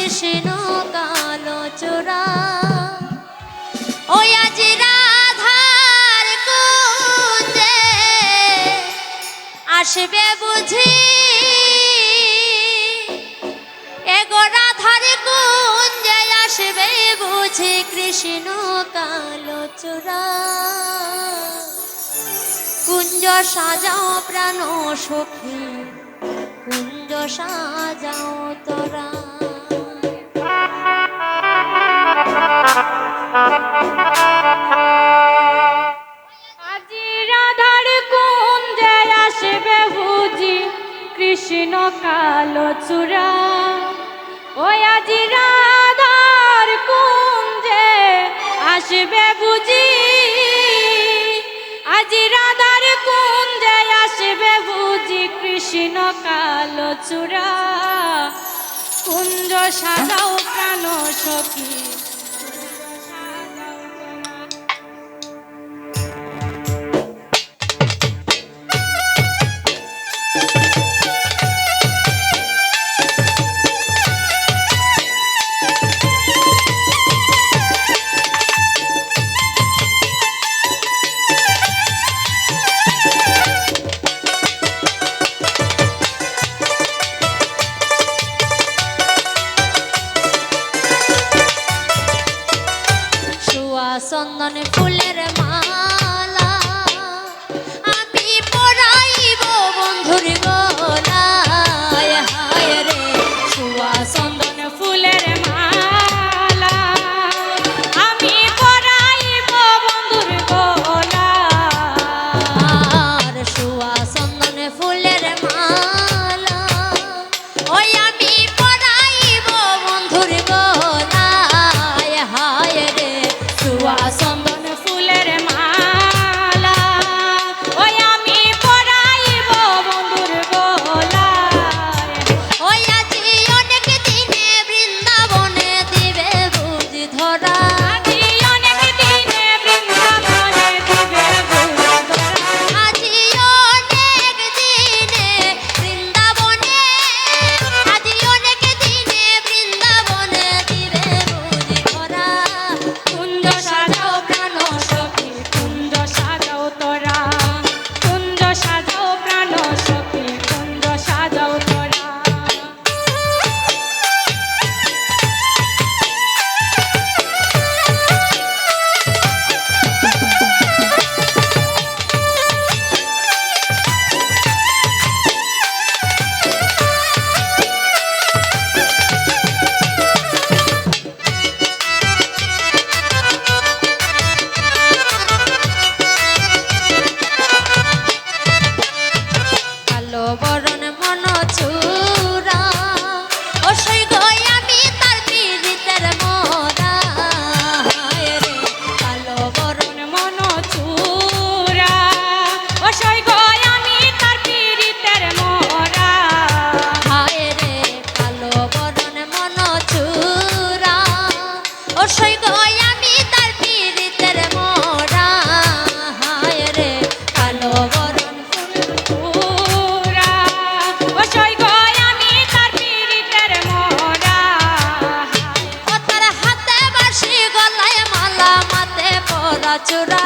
কৃষ্ণ কালো চোরা ওই আজ রাধার কুঞ্জে আসবে বুঝি এগো রাধার কুঞ্জে আসবে বুঝি কৃষ্ণ কালো চোরা কুঞ্জ সাজাও প্রাণ সখী কুঞ্জ সাজাও তোরা আজি রাধার কুঞ্জে আসবে বুঝি কৃষ্ণ কালো চূড়া ওই আজি রাধার কুঞ্জে আসবে বুঝি আজি রাধার কুঞ্জে আসবে বুঝি কৃষ্ণ কালো চূড়া কুঞ্জ সাজাও প্রাণ সখী চন্দন ফুলের মালা আমি পরাইব বন্ধুর গলায় হায় রে সুয়া চন্দন ফুলের মালা আমি পরাইব বন্ধুর গলায় সুয়া চন্দন ফুলের মালা ওই আমি পরাইব বন্ধুর গলায় হায় রে চন্দন ফুলের মালা ওই আমি পরাইব বন্ধুর গলায় ওই আজি অনেক দিনে বৃন্দাবনে দিবে বুঝি ধরা আজি অনেক দিনে বৃন্দাবনে দিবে বুঝি ধরা আজি অনেক দিনে বৃন্দাবনে আজি অনেক দিনে বৃন্দাবনে দিবে বুঝি ধরা কুঞ্জ সাজাও প্রাণ সখী কুঞ্জ সাজাও তোরা কুঞ্জ সাজাও প্রাণ সখী কুঞ্জ সাজাও তোরা কালো বরণ মন চূড়া ও সই গই আমি তার পীড়িতের মোরা হায় রে কালো বরণ মন চূড়া ও সই গয় আমি তার পীড়িতের মোরা হায় রে কালো বরণ মন চূড়া ও সই গই আমি তার পীড়িতের মোরা হায় রে কালো বরণ চূড়া ও সই গয় আমি তার পীড়িতের মোরা ও তার হাতে বাঁশি গলায় মালা মাতে পরা চূড়া